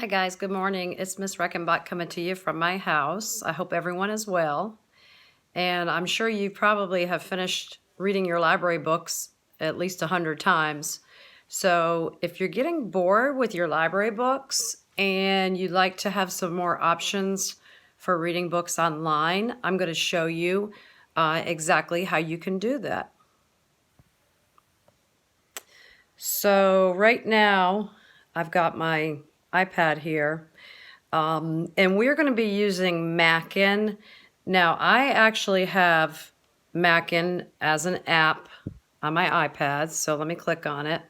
Hi guys, good morning. It's Miss Reckenbach coming to you from my house. I hope everyone is well. And I'm sure you probably have finished reading your library books at least 100 times. So if you're getting bored with your library books and you'd like to have some more options for reading books online, I'm going to show you exactly how you can do that. So right now I've got my iPad here. And we're going to be using Mackin. Now, I actually have Mackin as an app on my iPad, so let me click on it.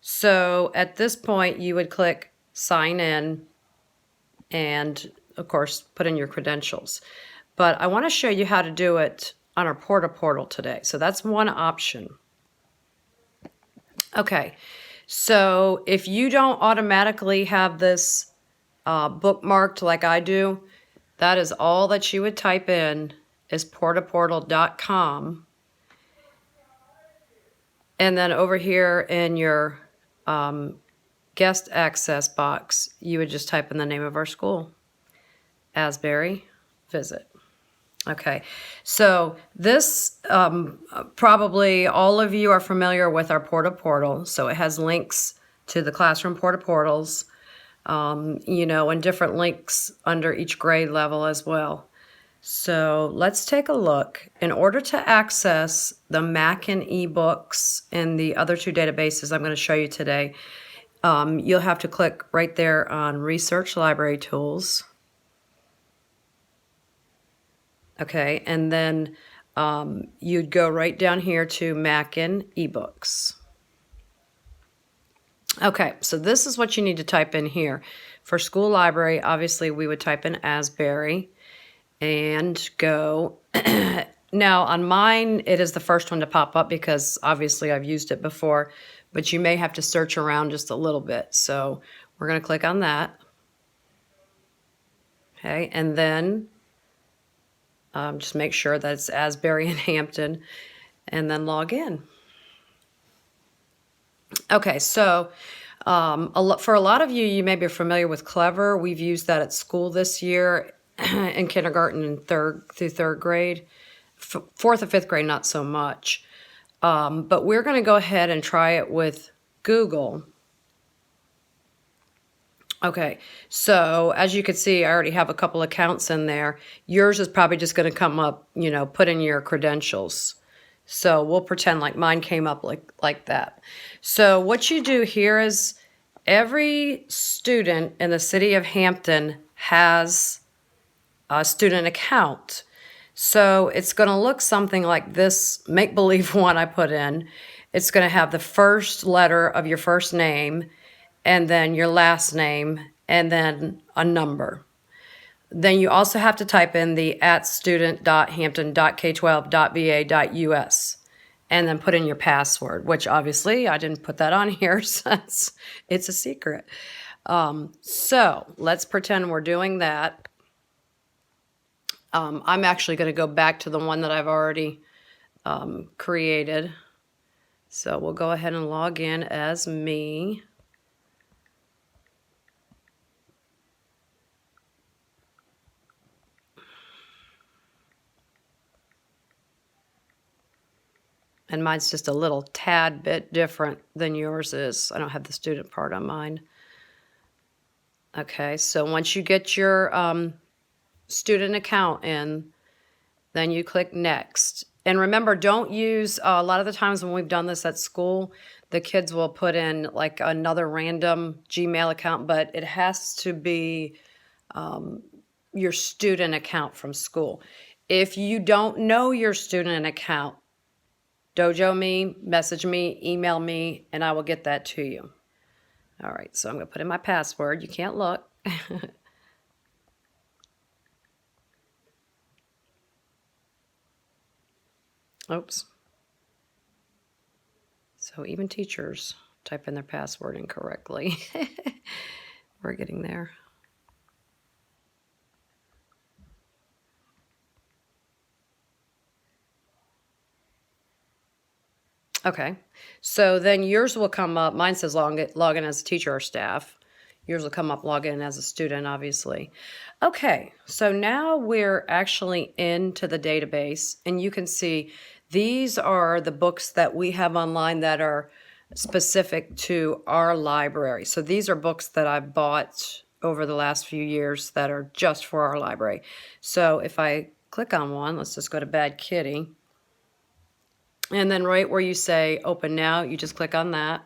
So at this point, you would click sign in and, of course, put in your credentials. But I want to show you how to do it on our portal today. So that's one option. Okay, so if you don't automatically have this bookmarked like I do, that is all that you would type in is portaportal.com. And then over here in your guest access box, you would just type in the name of our school, Asbury Visit. Okay, so this, probably all of you are familiar with our Portal. So it has links to the classroom portals, and different links under each grade level as well. So let's take a look. In order to access the Mackin ebooks and the other two databases I'm going to show you today, you'll have to click right there on Research Library Tools. Okay, and then you'd go right down here to Mackin ebooks. Okay, so this is what you need to type in here. For school library, obviously we would type in Asbury and go. Now on mine, it is the first one to pop up because obviously I've used it before, but you may have to search around just a little bit. So we're going to click on that. Okay, and then just make sure that it's Asbury and Hampton and then log in. Okay, so for a lot of you, you may be familiar with Clever. We've used that at school this year in kindergarten and third grade. Fourth and fifth grade, not so much. But we're going to go ahead and try it with Google. Okay, so as you can see, I already have a couple accounts in there. Yours is probably just going to come up, put in your credentials. So we'll pretend like mine came up like that. So what you do here is every student in the city of Hampton has a student account. So it's going to look something like this make-believe one I put in. It's going to have the first letter of your first name and then your last name and then a number. Then you also have to type in the @student.hampton.k12.va.us and then put in your password, which obviously I didn't put that on here since it's a secret. So let's pretend we're doing that. I'm actually going to go back to the one that I've already created. So we'll go ahead and log in as me. And mine's just a little tad bit different than yours is. I don't have the student part on mine. Okay, so once you get your student account in, then you click next. And remember, don't use, a lot of the times when we've done this at school, the kids will put in like another random Gmail account, but it has to be your student account from school. If you don't know your student account, dojo me, message me, email me, and I will get that to you. All right, so I'm going to put in my password. You can't look. Oops. So even teachers type in their password incorrectly. We're getting there. Okay, so then yours will come up. Mine says log in as a teacher or staff. Yours will come up log in as a student, obviously. Okay, so now we're actually into the database, and you can see these are the books that we have online that are specific to our library. So these are books that I've bought over the last few years that are just for our library. So if I click on one, let's just go to Bad Kitty. And then right where you say open now, you just click on that.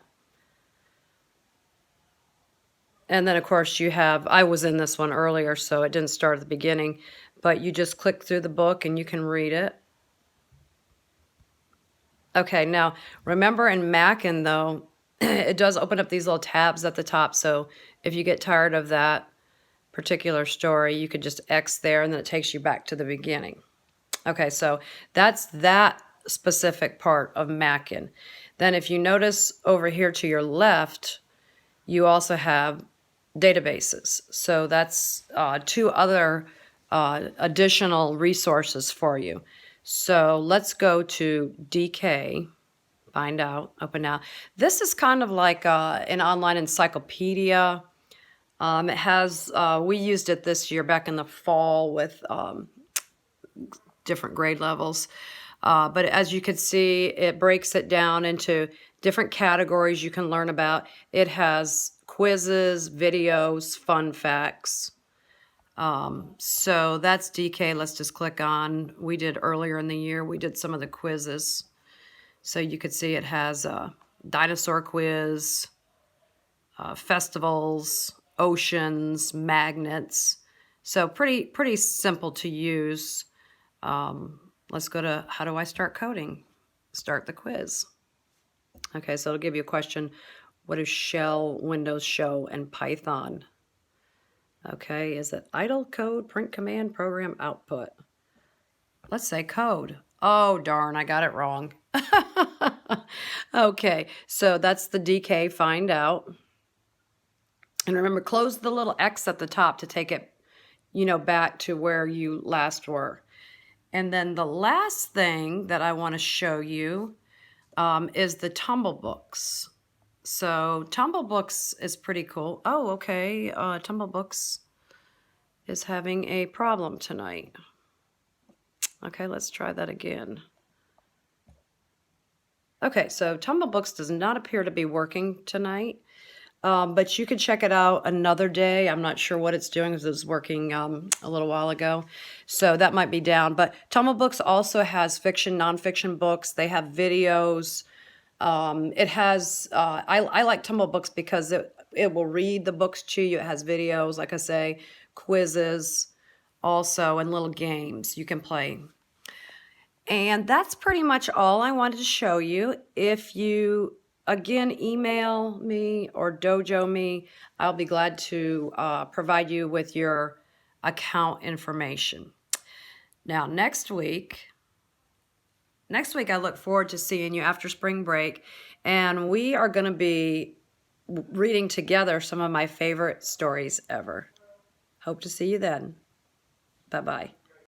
And then of course you have, I was in this one earlier, so it didn't start at the beginning, but you just click through the book and you can read it. Okay, now remember in Mackin though, it does open up these little tabs at the top. So if you get tired of that particular story, you could just X there and then it takes you back to the beginning. Okay, so that's that specific part of Mackin. Then if you notice over here to your left, you also have databases. So that's two other additional resources for you. So let's go to DK, find out, open now. This is kind of like an online encyclopedia. It has, we used it this year back in the fall with different grade levels. But as you can see, it breaks it down into different categories you can learn about. It has quizzes, videos, fun facts. So that's DK. Let's just click on. We did earlier in the year, we did some of the quizzes. So you could see it has a dinosaur quiz, festivals, oceans, magnets. So pretty simple to use. Let's go to how do I start coding? Start the quiz. Okay, so it'll give you a question. What is shell, Windows show, and Python? Okay, is it idle code, print command, program output? Let's say code. Oh, darn, I got it wrong. Okay, so that's the DK find out. And remember, close the little X at the top to take it, back to where you last were. And then the last thing that I want to show you is the Tumble Books. So Tumble Books is pretty cool. Oh, okay. Tumble Books is having a problem tonight. Okay, let's try that again. Okay, so Tumble Books does not appear to be working tonight. But you could check it out another day. I'm not sure what it's doing because it was working a little while ago. So that might be down. But Tumble Books also has fiction, nonfiction books. They have videos. It has, I like Tumble Books because it will read the books to you. It has videos, like I say, quizzes also, and little games you can play. And that's pretty much all I wanted to show you. If you again, email me or dojo me. I'll be glad to provide you with your account information. Now, next week, I look forward to seeing you after spring break, and we are going to be reading together some of my favorite stories ever. Hope to see you then. Bye-bye.